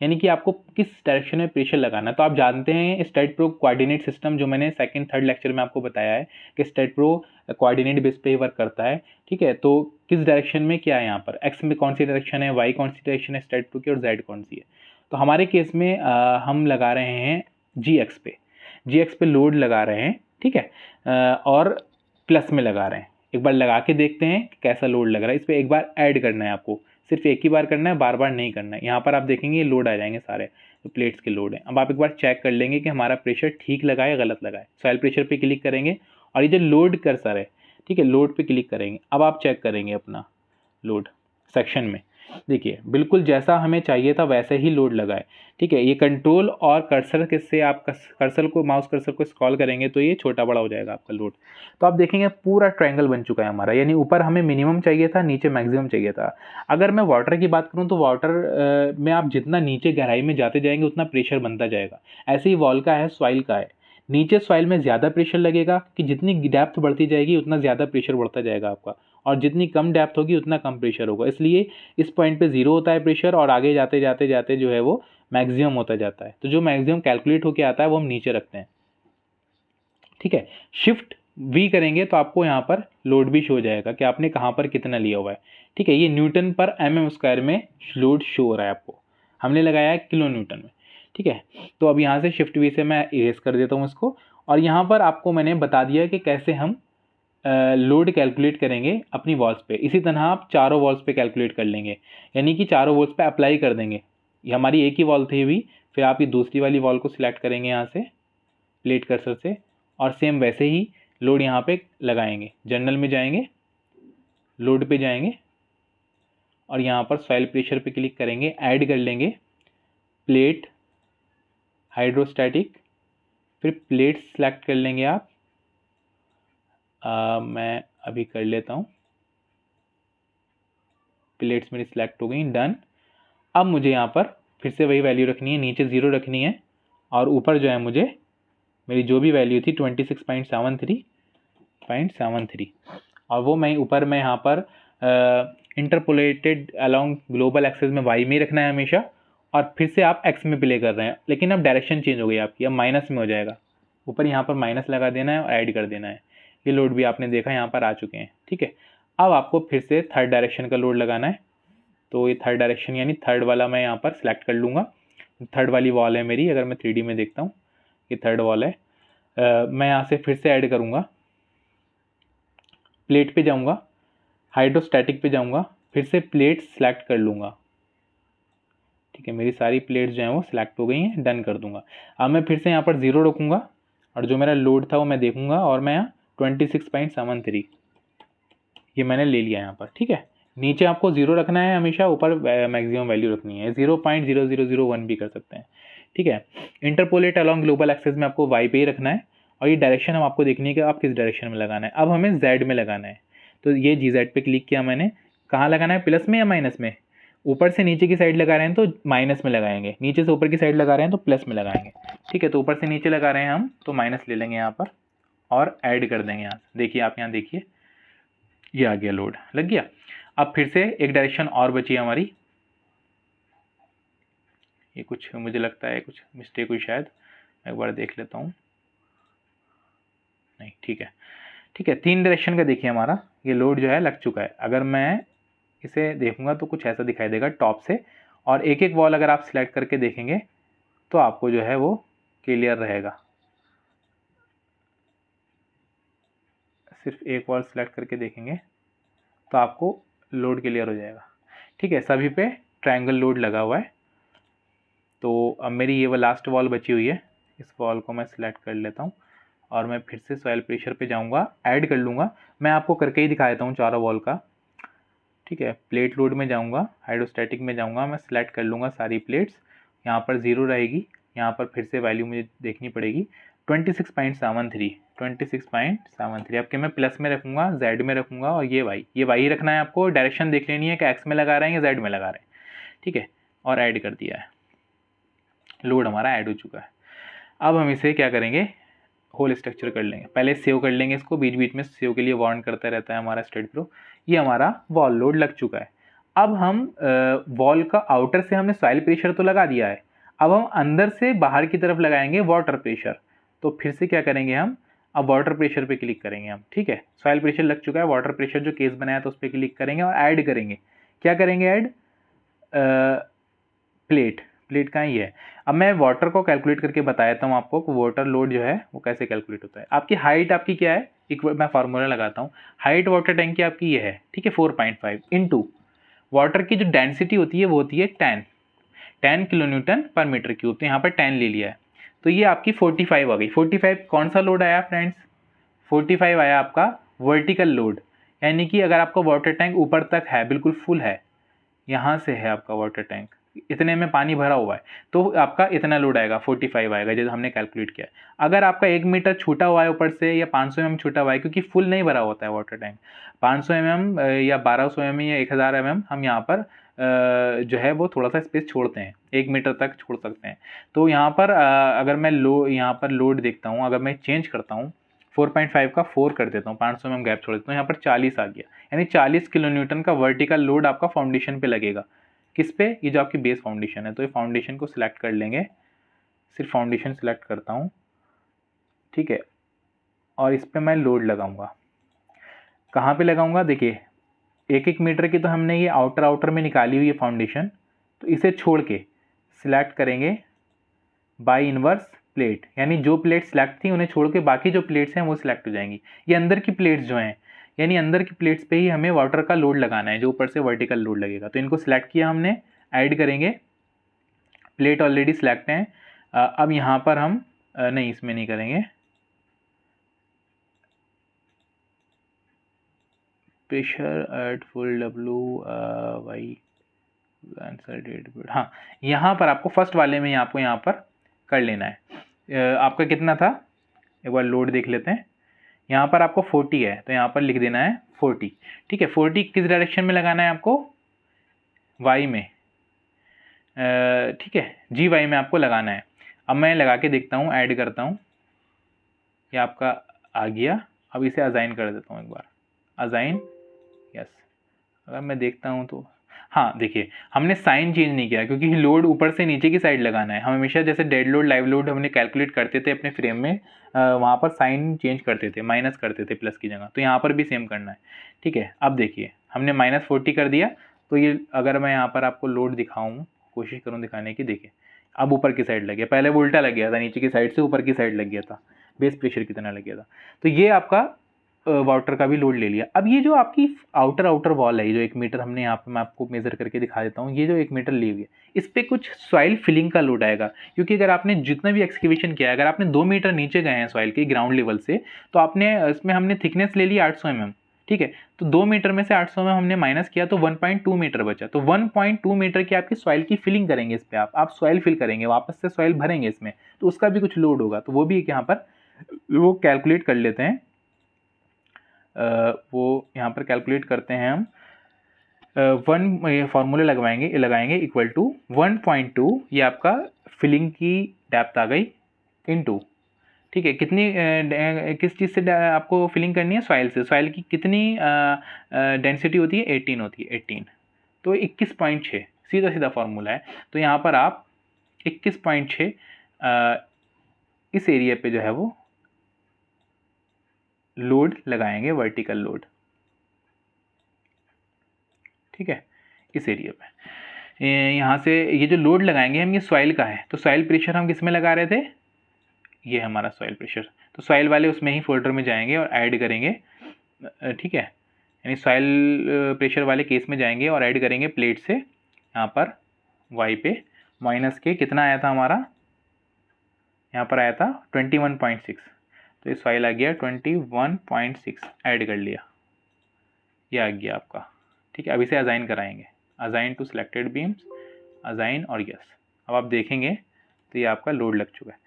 यानी कि आपको किस डायरेक्शन में प्रेशर लगाना है, तो आप जानते हैं स्टेट प्रो कोऑर्डिनेट सिस्टम, जो मैंने सेकंड थर्ड लेक्चर में आपको बताया है कि स्टेट प्रो कोऑर्डिनेट बेस पे ही वर्क करता है। ठीक है, तो किस डायरेक्शन में क्या है, यहाँ पर एक्स में कौन सी डायरेक्शन है, वाई कौन सी डायरेक्शन है स्टेट प्रो की, और जेड कौन सी है। तो हमारे केस में हम लगा रहे हैं जी एक्स पे लोड लगा रहे हैं। ठीक है, और प्लस में लगा रहे हैं। एक बार लगा के देखते हैं कि कैसा लोड लग रहा है। इस पर एक बार ऐड करना है आपको, सिर्फ एक ही बार करना है, बार बार नहीं करना है। यहाँ पर आप देखेंगे ये लोड आ जाएंगे सारे जो प्लेट्स के लोड हैं। अब आप एक बार चेक कर लेंगे कि हमारा प्रेशर ठीक लगा है या गलत लगा है। सॉइल प्रेशर पे क्लिक करेंगे और ये जो लोड कर्सर है, ठीक है, लोड पे क्लिक करेंगे। अब आप चेक करेंगे अपना लोड सेक्शन में, देखिए बिल्कुल जैसा हमें चाहिए था वैसे ही लोड लगा है। ठीक है, ये कंट्रोल और कर्सर किससे आप कर्सर को, माउस कर्सर को स्क्रॉल करेंगे तो ये छोटा बड़ा हो जाएगा आपका लोड। तो आप देखेंगे पूरा ट्रायंगल बन चुका है हमारा, यानी ऊपर हमें मिनिमम चाहिए था, नीचे मैक्सिमम चाहिए था। अगर मैं वाटर की बात करूं तो वाटर में आप जितना नीचे गहराई में जाते जाएंगे उतना प्रेशर बनता जाएगा। ऐसे ही वॉल का है, सॉइल का है। नीचे सॉइल में ज़्यादा प्रेशर लगेगा कि जितनी डेप्थ बढ़ती जाएगी उतना ज़्यादा प्रेशर बढ़ता जाएगा आपका, और जितनी कम डेप्थ होगी उतना कम प्रेशर होगा। इसलिए इस पॉइंट पे ज़ीरो होता है प्रेशर, और आगे जाते जाते जाते जो है वो मैक्सिमम होता जाता है। तो जो मैक्सिमम कैलकुलेट होकर आता है वो हम नीचे रखते हैं। ठीक है, शिफ्ट V करेंगे तो आपको यहाँ पर लोड भी शो हो जाएगा कि आपने कहाँ पर कितना लिया हुआ है। ठीक है, ये न्यूटन पर mm² में लोड शो हो रहा है आपको, हमने लगाया है किलो न्यूटन में। ठीक है, तो अब यहाँ से शिफ्ट V से मैं इरेज कर देता हूँ इसको, और यहाँ पर आपको मैंने बता दिया कि कैसे हम लोड कैलकुलेट करेंगे अपनी वॉल्स पे। इसी तरह आप चारों वॉल्स पे कैलकुलेट कर लेंगे, यानी कि चारों वॉल्स पे अप्लाई कर देंगे। ये हमारी एक ही वॉल थी अभी, फिर आप ये दूसरी वाली वॉल को सिलेक्ट करेंगे यहाँ से प्लेट कर्सर से, और सेम वैसे ही लोड यहाँ पे लगाएंगे। जनरल में जाएंगे, लोड पे जाएंगे, और यहाँ पर सॉइल प्रेशर पे क्लिक करेंगे, ऐड कर लेंगे प्लेट हाइड्रोस्टैटिक, फिर प्लेट सेलेक्ट कर लेंगे आप। मैं अभी कर लेता हूँ, प्लेट्स मेरी सिलेक्ट हो गई, डन। अब मुझे यहाँ पर फिर से वही वैल्यू रखनी है, नीचे 0 रखनी है, और ऊपर जो है मुझे मेरी जो भी वैल्यू थी 26.73, और वो मैं ऊपर में यहाँ पर इंटरपोलेटेड अलॉन्ग ग्लोबल एक्सेस में वाई में रखना है हमेशा, और फिर से आप एक्स में प्ले कर रहे हैं, लेकिन अब डायरेक्शन चेंज हो गई आपकी, अब माइनस में हो जाएगा। ऊपर यहाँ पर माइनस लगा देना है और ऐड कर देना है। ये लोड भी आपने देखा यहाँ पर आ चुके हैं। ठीक है, अब आपको फिर से थर्ड डायरेक्शन का लोड लगाना है। तो ये थर्ड डायरेक्शन यानी थर्ड वाला मैं यहाँ पर सिलेक्ट कर लूँगा। थर्ड वाली वॉल है मेरी, अगर मैं 3D में देखता हूँ ये थर्ड वॉल है। मैं यहाँ से फिर से ऐड करूँगा, प्लेट पे जाऊँगा, हाइड्रोस्टैटिक पे जाऊँगा, फिर से प्लेट सेलेक्ट कर लूँगा। ठीक है, मेरी सारी प्लेट्स जो हैं वो सिलेक्ट हो गई हैं, डन कर दूँगा। अब मैं फिर से यहाँ पर 0 रखूँगा, और जो मेरा लोड था वो मैं देखूँगा, और मैं यहाँ 26.73 ये मैंने ले लिया यहाँ पर। ठीक है, नीचे आपको 0 रखना है हमेशा, ऊपर मैक्सिमम वैल्यू रखनी है, 0.0001 भी कर सकते हैं। ठीक है, इंटरपोलेट अलॉन्ग ग्लोबल एक्सेस में आपको वाई पे ही रखना है, और ये डायरेक्शन हम आपको देखनी है कि आप किस डायरेक्शन में लगाना है। अब हमें जेड में लगाना है, तो ये GZ पे क्लिक किया मैंने। कहाँ लगाना है, प्लस में या माइनस में? ऊपर से नीचे की साइड लगा रहे हैं तो माइनस में लगाएंगे, नीचे से ऊपर की साइड लगा रहे हैं तो प्लस में लगाएंगे। ठीक है, तो ऊपर से नीचे लगा रहे हैं हम तो माइनस ले लेंगे यहाँ पर, और ऐड कर देंगे यहाँ से। देखिए आप यहाँ देखिए ये आ गया, लोड लग गया। अब फिर से एक डायरेक्शन और बची हमारी, ये कुछ मुझे लगता है कुछ मिस्टेक हुई शायद, मैं एक बार देख लेता हूँ। नहीं, ठीक है, ठीक है, 3 डायरेक्शन का देखिए हमारा ये लोड जो है लग चुका है। अगर मैं इसे देखूंगा तो कुछ ऐसा दिखाई देगा टॉप से, और एक एक वॉल अगर आप सिलेक्ट करके देखेंगे तो आपको जो है वो क्लियर रहेगा। सिर्फ एक वॉल सिलेक्ट करके देखेंगे तो आपको लोड क्लियर हो जाएगा। ठीक है, सभी पे ट्रायंगल लोड लगा हुआ है। तो अब मेरी ये वो लास्ट वॉल बची हुई है, इस वॉल को मैं सिलेक्ट कर लेता हूँ, और मैं फिर से सॉइल प्रेशर पे जाऊँगा, ऐड कर लूँगा। मैं आपको करके ही दिखा देता हूँ चारों वॉल का। ठीक है, प्लेट लोड में जाऊँगा, हाइड्रोस्टैटिक में जाऊँगा, मैं सिलेक्ट कर लूँगा सारी प्लेट्स। यहाँ पर 0 रहेगी, यहाँ पर फिर से वैल्यू मुझे देखनी पड़ेगी। 26.73, 26.73। अब के मैं प्लस में रखूँगा, जेड में रखूँगा, और ये वाई रखना है आपको। डायरेक्शन देख लेनी है कि एक्स में लगा रहे हैं या जेड में लगा रहे हैं, ठीक है। और ऐड कर दिया है, लोड हमारा ऐड हो चुका है। अब हम इसे क्या करेंगे, होल स्ट्रक्चर कर लेंगे। पहले सेव कर लेंगे इसको, बीच बीच में सेव के लिए वार्न करता रहता है हमारा स्टेट प्रो। ये हमारा वॉल लोड लग चुका है। अब हम वॉल का आउटर से हमने सॉइल प्रेशर तो लगा दिया है, अब हम अंदर से बाहर की तरफ लगाएंगे वाटर प्रेशर। तो फिर से क्या करेंगे हम, अब वाटर प्रेशर पे क्लिक करेंगे हम, ठीक है। सॉइल प्रेशर लग चुका है, वाटर प्रेशर जो केस बनाया तो उस पर क्लिक करेंगे और ऐड करेंगे। क्या करेंगे ऐड, प्लेट का ही है। अब मैं वाटर को कैलकुलेट करके बता देता हूँ आपको कि वाटर लोड जो है वो कैसे कैलकुलेट होता है। आपकी हाइट आपकी क्या है, मैं फार्मूला लगाता हूँ। हाइट वाटर टैंक की आपकी ये है, ठीक है, 4.5 इंटू वाटर की जो डेंसिटी होती है वो होती है 10 किलो न्यूटन पर मीटर क्यूब। तो यहाँ पर 10 ले लिया है, तो ये आपकी 45 आ गई। 45 कौन सा लोड आया फ्रेंड्स, 45 आया आपका वर्टिकल लोड। यानी कि अगर आपका वाटर टैंक ऊपर तक है, बिल्कुल फुल है, यहाँ से है आपका वाटर टैंक, इतने में पानी भरा हुआ है, तो आपका इतना लोड आएगा, 45 आएगा, जैसे हमने कैलकुलेट किया। अगर आपका 1 मीटर छूटा हुआ है ऊपर से, या 500 mm छूटा हुआ है, क्योंकि फुल नहीं भरा होता है वाटर टैंक, 500 mm या 1200 mm या 1000 mm हम यहाँ पर जो है वो थोड़ा सा स्पेस छोड़ते हैं, 1 मीटर तक छोड़ सकते हैं। तो यहाँ पर अगर मैं यहाँ पर लोड देखता हूँ, अगर मैं चेंज करता हूँ 4.5 का 4 कर देता हूँ, 500 mm गैप छोड़ देता हूँ, यहाँ पर 40 आ गया। यानी 40 किलो न्यूटन का वर्टिकल लोड आपका फाउंडेशन पे लगेगा। किस पे, ये जो आपकी बेस फाउंडेशन है। तो ये फाउंडेशन को सिलेक्ट कर लेंगे, सिर्फ फाउंडेशन सिलेक्ट करता हूँ, ठीक है। और इस पे मैं लोड लगाऊंगा। कहाँ पे लगाऊंगा, देखिए 1-1 मीटर की तो हमने ये आउटर में निकाली हुई है फाउंडेशन, तो इसे छोड़ के सिलेक्ट करेंगे बाय इनवर्स प्लेट, यानी जो प्लेट सिलेक्ट थी उन्हें छोड़ के बाकी जो प्लेट्स हैं वो सिलेक्ट हो जाएंगी। ये अंदर की प्लेट्स जो हैं, यानी अंदर की प्लेट्स पे ही हमें वाटर का लोड लगाना है, जो ऊपर से वर्टिकल लोड लगेगा। तो इनको सिलेक्ट किया हमने, ऐड करेंगे, प्लेट ऑलरेडी सिलेक्ट हैं। अब यहाँ पर हम नहीं, इसमें नहीं करेंगे, pressure at full W Y answer date, हाँ यहाँ पर आपको फर्स्ट वाले में आपको यहाँ पर कर लेना है। आपका कितना था, एक बार लोड देख लेते हैं। यहाँ पर आपको 40 है, तो यहाँ पर लिख देना है 40, ठीक है। 40 किस डायरेक्शन में लगाना है आपको, वाई में, ठीक है, जी वाई में आपको लगाना है। अब मैं लगा के देखता हूँ, ऐड करता हूँ, ये आपका आ गया। अब इसे अजाइन कर देता हूँ एक बार, अजाइन, यस। अगर मैं देखता हूँ तो हाँ, देखिए हमने साइन चेंज नहीं किया, क्योंकि लोड ऊपर से नीचे की साइड लगाना है। हम हमेशा जैसे डेड लोड लाइव लोड हमने कैलकुलेट करते थे अपने फ्रेम में, वहाँ पर साइन चेंज करते थे, माइनस करते थे प्लस की जगह, तो यहाँ पर भी सेम करना है, ठीक है। अब देखिए हमने -40 कर दिया, तो ये अगर मैं यहाँ पर आपको लोड दिखाऊँ, कोशिश करूँ दिखाने की, देखिए अब ऊपर की साइड लग गया, पहले वो उल्टा लग गया था, नीचे की साइड से ऊपर की साइड लग गया था, बेस प्रेशर कितना लग गया था। तो ये आपका वाटर का भी लोड ले लिया। अब ये जो आपकी आउटर वॉल है, ये जो 1 मीटर हमने यहाँ पे, मैं आपको मेजर करके दिखा देता हूँ, ये जो 1 मीटर ली हुई है, इस पर कुछ सॉइल फिलिंग का लोड आएगा। क्योंकि अगर आपने जितना भी एक्सकेवेशन किया है, अगर आपने 2 मीटर नीचे गए हैं सॉइल के ग्राउंड लेवल से, तो आपने इसमें हमने थिकनेस ले ली 800 mm, ठीक है। तो 2 मीटर में से 800 में हमने माइनस किया तो 1.2 मीटर बचा। तो 1.2 मीटर की आपकी सॉइल की फिलिंग करेंगे इस पर, आप सॉइल फिल करेंगे, वापस से सॉइल भरेंगे इसमें, तो उसका भी कुछ लोड होगा। तो वो भी एक यहाँ पर वो कैलकुलेट कर लेते हैं, वो यहाँ पर कैलकुलेट करते हैं हम। 1 फार्मूले लगाएंगे इक्वल टू 1.2, ये आपका फिलिंग की डेप्थ आ गई, इनटू, ठीक है, कितनी किस चीज़ से आपको फिलिंग करनी है, सॉइल से। सॉइल की कितनी डेंसिटी होती है, 18 होती है, 18, तो 21.6 सीधा सीधा फार्मूला है। तो यहाँ पर आप 21.6 इस एरिया पे जो है वो लोड लगाएंगे, वर्टिकल लोड, ठीक है, इस एरिया पे। यहाँ से ये जो लोड लगाएंगे हम, ये सॉइल का है। तो सॉइल प्रेशर हम किस में लगा रहे थे, ये हमारा सॉइल प्रेशर। तो सॉइल वाले उसमें ही फोल्डर में जाएंगे और ऐड करेंगे, ठीक है, यानी सॉइल प्रेशर वाले केस में जाएंगे और ऐड करेंगे प्लेट से, यहाँ पर वाई पे माइनस के कितना आया था हमारा, यहाँ पर आया था 21.6, तो ये सॉइल आ गया 21.6, ऐड कर लिया, ये आ गया आपका, ठीक है। अब इसे अजाइन कराएंगे, assign to selected beams, assign और यस। अब आप देखेंगे तो ये आपका लोड लग चुका है,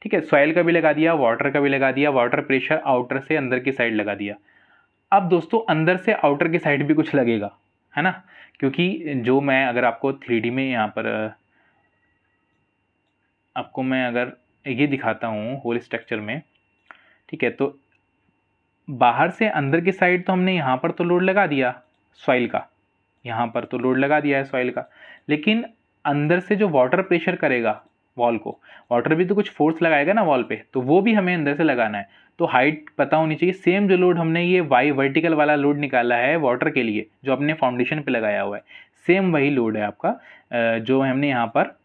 ठीक है, सॉइल का भी लगा दिया, वाटर का भी लगा दिया, वाटर प्रेशर आउटर से अंदर की साइड लगा दिया। अब दोस्तों अंदर से आउटर की साइड भी कुछ लगेगा, है ना, क्योंकि जो मैं अगर आपको 3D में यहाँ पर आपको मैं अगर ये दिखाता हूँ होल स्ट्रक्चर में, ठीक है, तो बाहर से अंदर की साइड तो हमने यहाँ पर तो लोड लगा दिया सॉइल का, यहाँ पर तो लोड लगा दिया है सॉइल का, लेकिन अंदर से जो वाटर प्रेशर करेगा वॉल को, वाटर भी तो कुछ फोर्स लगाएगा ना वॉल पे, तो वो भी हमें अंदर से लगाना है। तो हाइट पता होनी चाहिए। सेम जो लोड हमने ये वाई वर्टिकल वाला लोड निकाला है वाटर के लिए जो अपने फाउंडेशन पे लगाया हुआ है, सेम वही लोड है आपका जो हमने यहाँ पर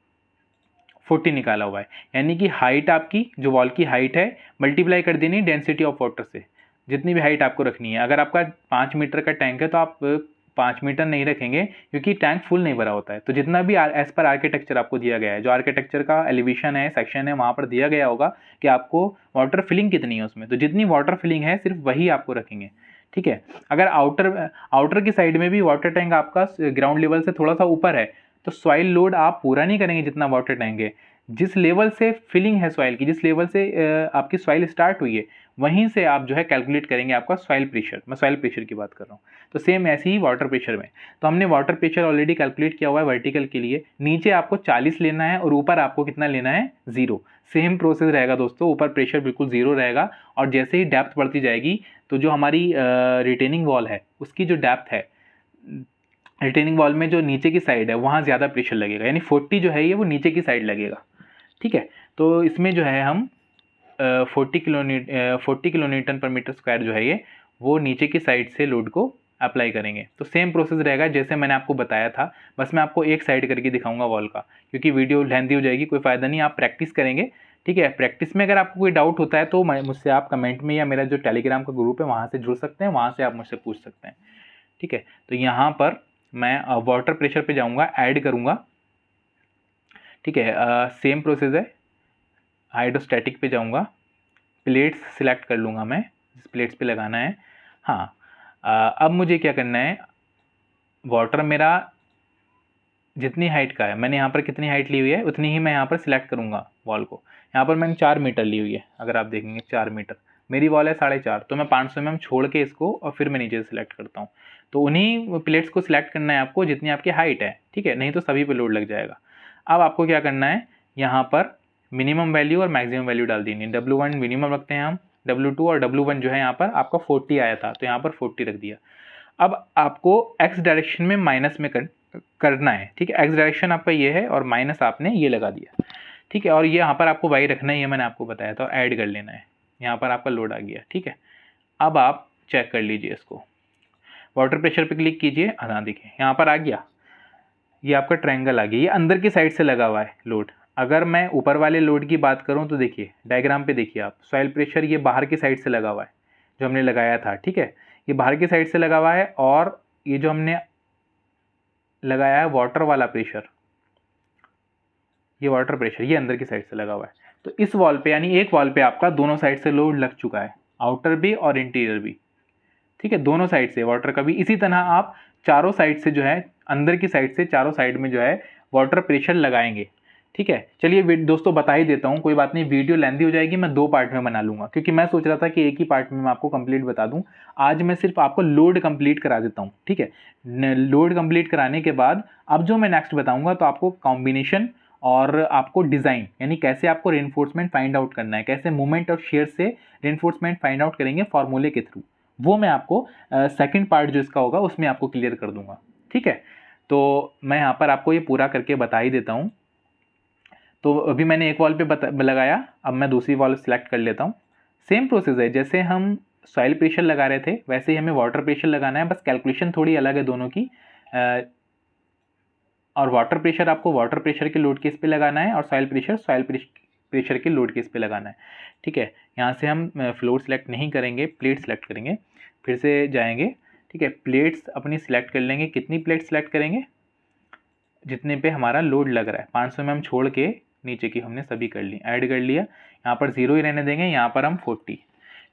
40 निकाला हुआ है। यानी कि हाइट आपकी जो वॉल की हाइट है मल्टीप्लाई कर देनी डेंसिटी ऑफ वाटर से, जितनी भी हाइट आपको रखनी है। अगर आपका 5 मीटर का टैंक है तो आप 5 मीटर नहीं रखेंगे क्योंकि टैंक फुल नहीं भरा होता है। तो जितना भी एज पर आर्किटेक्चर आपको दिया गया है, जो आर्किटेक्चर का एलिवेशन है सेक्शन है, वहाँ पर दिया गया होगा कि आपको वाटर फिलिंग कितनी है उसमें, तो जितनी वाटर फिलिंग है सिर्फ वही आपको रखेंगे, ठीक है। अगर आउटर की साइड में भी वाटर टैंक आपका ग्राउंड लेवल से थोड़ा सा ऊपर है तो सॉइल लोड आप पूरा नहीं करेंगे जितना वाटर टैंक है। जिस लेवल से फिलिंग है सॉइल की, जिस लेवल से आपकी सॉइल स्टार्ट हुई है, वहीं से आप जो है कैलकुलेट करेंगे आपका सॉइल प्रेशर। मैं सॉइल प्रेशर की बात कर रहा हूँ। तो सेम ऐसे ही वाटर प्रेशर में, तो हमने वाटर प्रेशर ऑलरेडी कैलकुलेट किया हुआ है वर्टिकल के लिए। नीचे आपको 40 लेना है और ऊपर आपको कितना लेना है, 0। सेम प्रोसेस रहेगा दोस्तों, ऊपर प्रेशर बिल्कुल 0 रहेगा। और जैसे ही डेप्थ बढ़ती जाएगी तो जो हमारी रिटेनिंग वॉल है उसकी जो डेप्थ है, रिटेनिंग वॉल में जो नीचे की साइड है वहाँ ज़्यादा प्रेशर लगेगा, यानी 40 जो है ये वो नीचे की साइड लगेगा, ठीक है। तो इसमें जो है हम 40 किलो न्यूटन पर मीटर स्क्वायर जो है ये वो नीचे की साइड से लोड को अप्लाई करेंगे। तो सेम प्रोसेस रहेगा जैसे मैंने आपको बताया था, बस मैं आपको एक साइड करके दिखाऊंगा वॉल का, क्योंकि वीडियो लेंथी हो जाएगी, कोई फ़ायदा नहीं। आप प्रैक्टिस करेंगे, ठीक है। प्रैक्टिस में अगर आपको कोई डाउट होता है तो मुझसे आप कमेंट में या मेरा जो टेलीग्राम का ग्रुप है वहाँ से जुड़ सकते हैं, वहाँ से आप मुझसे पूछ सकते हैं, ठीक है। तो यहाँ पर मैं वाटर प्रेशर पे जाऊँगा, ऐड करूँगा, ठीक है। सेम प्रोसेस है, हाइड्रोस्टैटिक पे जाऊँगा, प्लेट्स सिलेक्ट कर लूँगा मैं जिस प्लेट्स पे लगाना है। हाँ, अब मुझे क्या करना है, वाटर मेरा जितनी हाइट का है, मैंने यहाँ पर कितनी हाइट ली हुई है उतनी ही मैं यहाँ पर सिलेक्ट करूँगा वॉल को। यहाँ पर मैंने 4 मीटर ली हुई है, अगर आप देखेंगे 4 मीटर, मेरी वॉल है 4.5, तो मैं 500 mm छोड़ के इसको और फिर मैं नीचे से सिलेक्ट करता हूँ। तो उन्हीं प्लेट्स को सिलेक्ट करना है आपको जितनी आपकी हाइट है, ठीक है, नहीं तो सभी पे लोड लग जाएगा। अब आपको क्या करना है, यहाँ पर मिनिमम वैल्यू और मैक्सिमम वैल्यू डाल देनी है। W1 मिनिमम रखते हैं हम, W2 और W1 जो है यहाँ पर आपका 40 आया था तो यहाँ पर 40 रख दिया। अब आपको एक्स डायरेक्शन में माइनस में करना है, ठीक है। एक्स डायरेक्शन आपका ये है और माइनस आपने ये लगा दिया, ठीक है। और ये यहाँ पर आपको वाई रखना ही है, मैंने आपको बताया था, ऐड कर लेना है। यहाँ पर आपका लोड आ गया, ठीक है। अब आप चेक कर लीजिए इसको, वाटर प्रेशर पे क्लिक कीजिए, हाँ देखिए यहाँ पर आ गया, ये आपका ट्रायंगल आ गया, ये अंदर की साइड से लगा हुआ है लोड। अगर मैं ऊपर वाले लोड की बात करूँ तो देखिए डायग्राम पे देखिए आप, सॉइल प्रेशर ये बाहर की साइड से लगा हुआ है जो हमने लगाया था, ठीक है, ये बाहर की साइड से लगा हुआ है। और ये जो हमने लगाया है वाटर वाला प्रेशर, ये वाटर प्रेशर ये अंदर की साइड से लगा हुआ है। तो इस वॉल पे, यानी एक वॉल पे आपका दोनों साइड से लोड लग चुका है, आउटर भी और इंटीरियर भी, ठीक है, दोनों साइड से वाटर का भी। इसी तरह आप चारों साइड से जो है, अंदर की साइड से चारों साइड में जो है वाटर प्रेशर लगाएंगे, ठीक है। चलिए दोस्तों बता ही देता हूँ, कोई बात नहीं, वीडियो लेंथी हो जाएगी, मैं 2 पार्ट में बना लूँगा, क्योंकि मैं सोच रहा था कि एक ही पार्ट में मैं आपको कंप्लीट बता दूँ। आज मैं सिर्फ आपको लोड कंप्लीट करा देता हूँ, ठीक है। लोड कंप्लीट कराने के बाद अब जो मैं नेक्स्ट बताऊँगा तो आपको कॉम्बिनेशन और आपको डिज़ाइन, यानी कैसे आपको रेनफोर्समेंट फाइंड आउट करना है, कैसे मूवमेंट और शेयर से रेनफोर्समेंट फाइंड आउट करेंगे फॉर्मूले के थ्रू, वो मैं आपको सेकंड पार्ट जो इसका होगा उसमें आपको क्लियर कर दूंगा, ठीक है। तो मैं यहाँ पर आपको ये पूरा करके बता ही देता हूँ। तो अभी मैंने एक वॉल पे लगाया, अब मैं दूसरी वॉल सेलेक्ट कर लेता हूँ। सेम प्रोसेस है, जैसे हम सॉइल प्रेशर लगा रहे थे वैसे ही हमें वाटर प्रेशर लगाना है, बस कैलकुलेशन थोड़ी अलग है दोनों की। और वाटर प्रेशर आपको वाटर प्रेशर के लोड केस पे लगाना है और सॉइल प्रेशर के लोड केस पे लगाना है, ठीक है। यहाँ से हम फ्लोर सेलेक्ट नहीं करेंगे, प्लेट सेलेक्ट करेंगे, फिर से जाएंगे, ठीक है। प्लेट्स अपनी सिलेक्ट कर लेंगे, कितनी प्लेट सेलेक्ट करेंगे, जितने पे हमारा लोड लग रहा है। 500 mm छोड़ के नीचे की हमने सभी कर ली, ऐड कर लिया। यहाँ पर 0 ही रहने देंगे, यहाँ पर हम 40,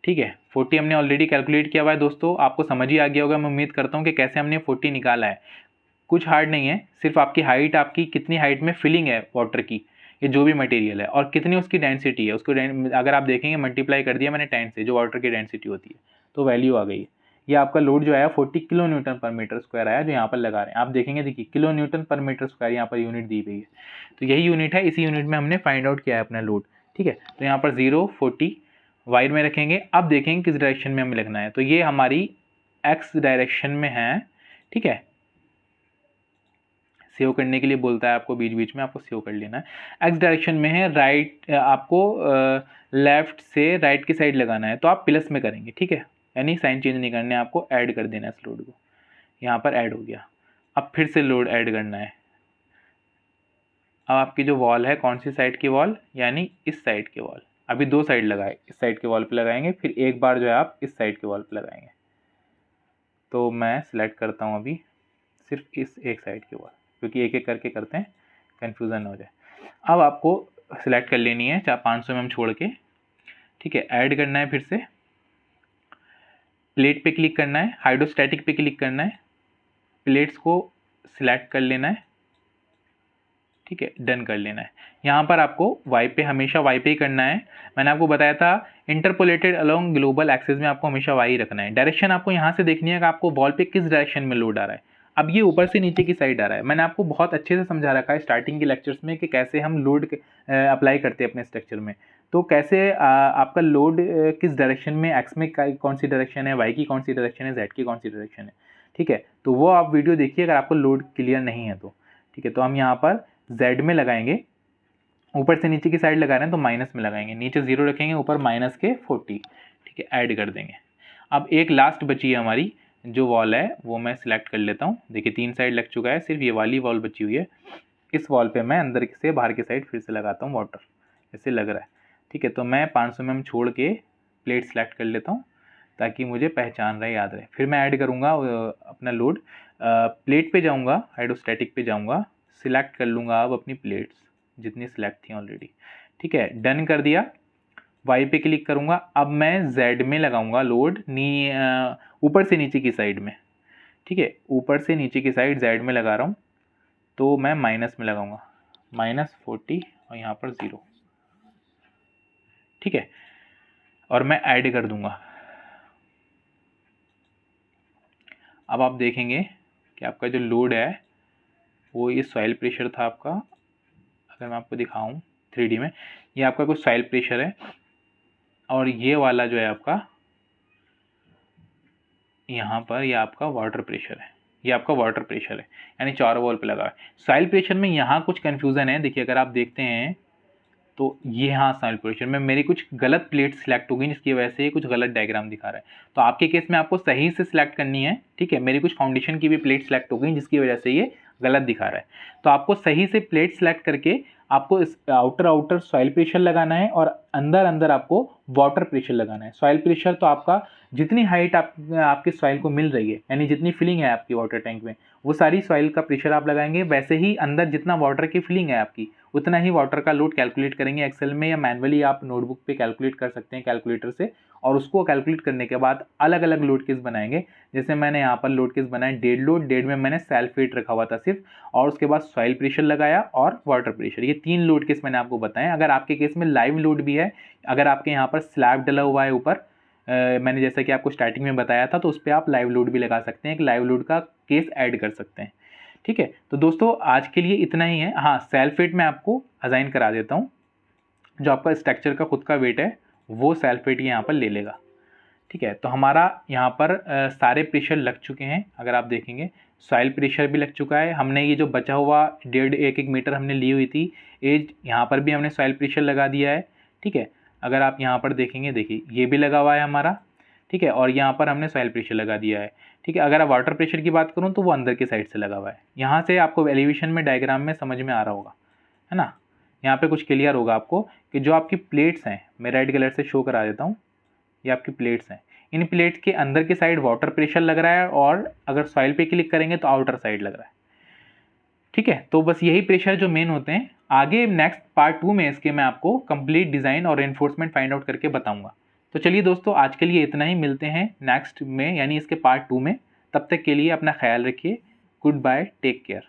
ठीक है। 40 हमने ऑलरेडी कैलकुलेट किया हुआ है दोस्तों, आपको समझ ही आ गया होगा, मैं उम्मीद करता हूँ कि कैसे हमने 40 निकाला है। कुछ हार्ड नहीं है, सिर्फ आपकी हाइट, आपकी कितनी हाइट में फिलिंग है वाटर की, ये जो भी मटेरियल है, और कितनी उसकी डेंसिटी है, उसको अगर आप देखेंगे मल्टीप्लाई कर दिया मैंने 10 से, जो वाटर की डेंसिटी होती है, तो वैल्यू आ गई है। ये आपका लोड जो आया 40 किलो न्यूटन पर मीटर स्क्वायर आया, जो यहाँ पर लगा रहे हैं। आप देखेंगे, देखिए किलो न्यूटन पर मीटर स्क्वायर यहाँ पर यूनिट दी गई है, तो यही यूनिट है, इसी यूनिट में हमने फाइंड आउट किया है अपना लोड। ठीक है, तो यहाँ पर 0, 40 वायर में रखेंगे। अब देखेंगे किस डायरेक्शन में हमें लिखना है, तो ये हमारी एक्स डायरेक्शन में है। ठीक है, सेव करने के लिए बोलता है आपको, बीच बीच में आपको सेव कर लेना है। एक्स डायरेक्शन में है, राइट आपको लेफ्ट से राइट की साइड लगाना है, तो आप प्लस में करेंगे। ठीक है, यानी साइन चेंज नहीं करने, आपको ऐड कर देना है इस लोड को। यहाँ पर ऐड हो गया, अब फिर से लोड ऐड करना है। अब आपकी जो वॉल है, कौन सी साइड की वॉल, यानी इस साइड की वॉल। अभी 2 साइड लगाए, इस साइड के वॉल पे लगाएंगे, फिर एक बार जो है आप इस साइड के वॉल पे लगाएंगे। तो मैं सिलेक्ट करता हूँ अभी सिर्फ इस एक साइड की वॉल, क्योंकि एक एक करके करते हैं, कन्फ्यूज़न हो जाए। अब आपको सिलेक्ट कर लेनी है 500 mm छोड़ के। ठीक है, ऐड करना है, फिर से प्लेट पे क्लिक करना है, हाइड्रोस्टैटिक पे क्लिक करना है, प्लेट्स को सिलेक्ट कर लेना है। ठीक है, डन कर लेना है। यहाँ पर आपको वाई पे, हमेशा वाई पे ही करना है। मैंने आपको बताया था इंटरपोलेटेड अलोंग ग्लोबल एक्सिस में आपको हमेशा वाई रखना है। डायरेक्शन आपको यहाँ से देखनी है कि आपको वॉल पे किस डायरेक्शन में लोड आ रहा है। अब ये ऊपर से नीचे की साइड आ रहा है। मैंने आपको बहुत अच्छे से समझा रखा है स्टार्टिंग के लेक्चर्स में कि कैसे हम लोड अप्लाई करते हैं अपने स्ट्रक्चर में। तो कैसे आपका लोड किस डायरेक्शन में, एक्स में कौन सी डायरेक्शन है, वाई की कौन सी डायरेक्शन है, जेड की कौन सी डायरेक्शन है। ठीक है, तो वो आप वीडियो देखिए अगर आपको लोड क्लियर नहीं है तो। ठीक है, तो हम यहाँ पर जेड में लगाएंगे, ऊपर से नीचे की साइड लगा रहे हैं तो माइनस में लगाएंगे, नीचे 0 रखेंगे, ऊपर माइनस के 40। ठीक है, ऐड कर देंगे। अब एक लास्ट बची है हमारी जो वॉल है, वो मैं सिलेक्ट कर लेता हूँ। देखिए 3 साइड लग चुका है, सिर्फ ये वाली वॉल बची हुई है। इस वॉल पे मैं अंदर से बाहर की साइड फिर से लगाता हूँ वाटर, जैसे लग रहा है। ठीक है, तो मैं 500 mm छोड़ के प्लेट सेलेक्ट कर लेता हूँ ताकि मुझे पहचान रहे, याद रहे। फिर मैं ऐड करूँगा अपना लोड। प्लेट पे जाऊँगा, हाइड्रोस्टैटिक पे जाऊँगा, सिलेक्ट कर लूँगा अब अपनी प्लेट्स जितनी सिलेक्ट थी ऑलरेडी। ठीक है, डन कर दिया। वाई पे क्लिक करूँगा। अब मैं जेड में लगाऊंगा लोड, ऊपर से नीचे की साइड में। ठीक है, ऊपर से नीचे की साइड जेड में लगा रहा हूँ, तो मैं माइनस में लगाऊंगा, -40 और यहाँ पर 0। ठीक है, और मैं ऐड कर दूंगा। अब आप देखेंगे कि आपका जो लोड है वो ये सॉइल प्रेशर था आपका। अगर मैं आपको दिखाऊं 3D में, ये आपका कुछ सॉइल प्रेशर है, और ये वाला जो है आपका यहाँ पर ये आपका वाटर प्रेशर है। ये आपका वाटर प्रेशर है, यानी 4 वॉल पे लगा है। सॉइल प्रेशर में यहाँ कुछ कन्फ्यूज़न है। देखिए अगर आप देखते हैं तो ये यहाँ सॉइल प्रेशर में मेरी कुछ गलत प्लेट सिलेक्ट हो गई, जिसकी वजह से ये कुछ गलत डायग्राम दिखा रहा है। तो आपके केस में आपको सही से सिलेक्ट करनी है। ठीक है, मेरी कुछ फाउंडेशन की भी प्लेट सिलेक्ट हो गई, जिसकी वजह से ये गलत दिखा रहा है। तो आपको सही से प्लेट सिलेक्ट करके आपको इस आउटर सॉइल प्रेशर लगाना है, और अंदर आपको वाटर प्रेशर लगाना है। सॉइल प्रेशर तो आपका जितनी हाइट आपके सॉइल को मिल रही है, यानी जितनी फिलिंग है आपकी वाटर टैंक में, वो सारी सॉइल का प्रेशर आप लगाएंगे। वैसे ही अंदर जितना वाटर की फिलिंग है आपकी, उतना ही वाटर का लोड कैलकुलेट करेंगे एक्सेल में, या मैनुअली आप नोटबुक पे कैलकुलेट कर सकते हैं कैलकुलेटर से। और उसको कैलकुलेट करने के बाद अलग अलग लोड केस बनाएंगे। जैसे मैंने यहाँ पर लोड केस बनाया डेड लोड, डेड में मैंने सल्फेट रखा हुआ था सिर्फ, और उसके बाद सॉइल प्रेशर लगाया और वाटर प्रेशर। ये 3 लोड केस मैंने आपको बताए। अगर आपके केस में लाइव लोड भी है, अगर आपके यहाँ पर स्लैब डला हुआ है ऊपर, मैंने जैसा कि आपको स्टार्टिंग में बताया था, तो उस पर आप लाइव लोड भी लगा सकते हैं, एक लाइव लोड का केस ऐड कर सकते हैं। ठीक है, तो दोस्तों आज के लिए इतना ही है। हाँ, सल्फेट मैं आपको असाइन करा देता हूँ, जो आपका स्ट्रक्चर का खुद का वेट है वो सल्फेट यहाँ पर ले लेगा। ठीक है, तो हमारा यहाँ पर सारे प्रेशर लग चुके हैं। अगर आप देखेंगे सॉइल प्रेशर भी लग चुका है। हमने ये जो बचा हुआ 1.5-1 मीटर हमने ली हुई थी एज, यहाँ पर भी हमने सॉइल प्रेशर लगा दिया है। ठीक है, अगर आप यहाँ पर देखेंगे, देखिए ये भी लगा हुआ है हमारा। ठीक है, और यहाँ पर हमने सॉइल प्रेशर लगा दिया है। ठीक है, अगर आप वाटर प्रेशर की बात करूँ तो वो अंदर की साइड से लगा हुआ है। यहाँ से आपको एलिवेशन में डायग्राम में समझ में आ रहा होगा, है ना। यहाँ पे कुछ क्लियर होगा आपको कि जो आपकी प्लेट्स हैं, मैं रेड कलर से शो करा देता हूँ, ये आपकी प्लेट्स हैं। इन प्लेट्स के अंदर की साइड वाटर प्रेशर लग रहा है, और अगर सॉइल पे क्लिक करेंगे तो आउटर साइड लग रहा है। ठीक है, तो बस यही प्रेशर जो मेन होते हैं। आगे नेक्स्ट पार्ट 2 में इसके मैं आपको कंप्लीट डिज़ाइन और एनफोर्समेंट फाइंड आउट करके बताऊंगा। तो चलिए दोस्तों, आज के लिए इतना ही। मिलते हैं नेक्स्ट में, यानी इसके पार्ट 2 में। तब तक के लिए अपना ख्याल रखिए। Good bye, take care.